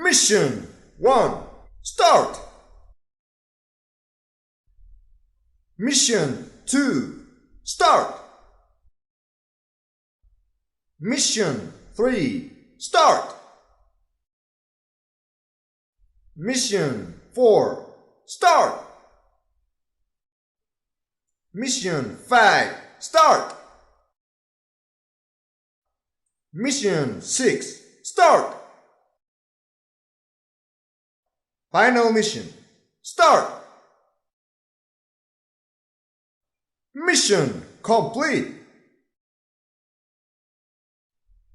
Mission 1. Start! Mission 2. Start! Mission 3. Start! Mission 4. Start! Mission 5. Start! Mission 6. Start! Final mission. Start! Mission complete!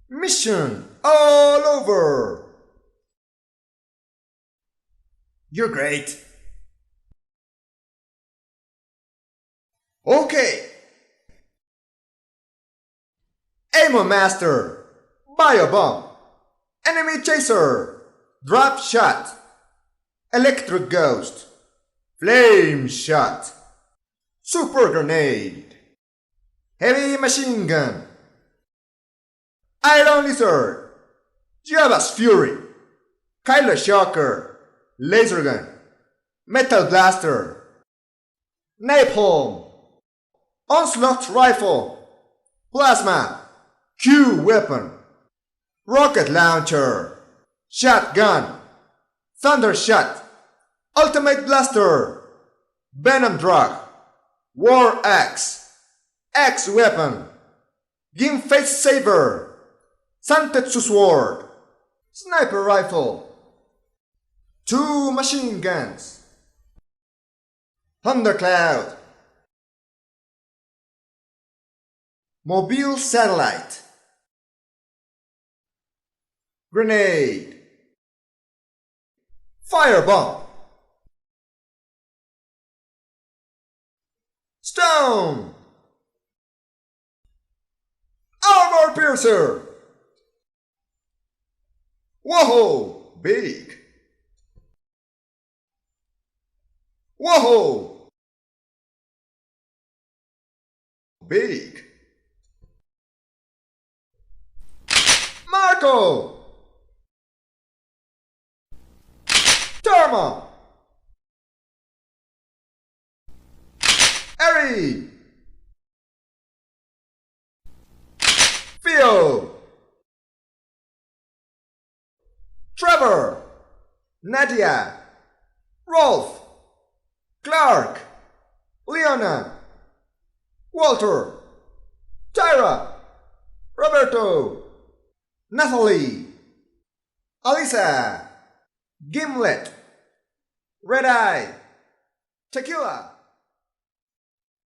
Mission all over! You're great! Okay! Ammo Master! Bio Bomb! Enemy Chaser! Drop Shot! Electric Ghost! Flame Shot! Super Grenade! Heavy Machine Gun! Iron Lizard! Java's Fury! Kyler Shocker! Laser Gun! Metal Blaster! Napalm! Onslaught Rifle! Plasma! Q Weapon! Rocket Launcher! Shotgun! Thunder Shot! Ultimate Blaster! Venom Drug! War Axe! X Weapon! Gim Face Saber! Santetsu Sword! Sniper Rifle! 2 Machine Guns! Thundercloud! Mobile Satellite! Grenade! Firebomb! Stone! Armor Piercer! Whoa! Big! Whoa! Big! Marco! Therma! Eri! Theo! Trevor! Nadia! Rolf! Clark! Leona! Walter! Tyra! Roberto! Natalie! Alisa! Gimlet! Red Eye! Tequila!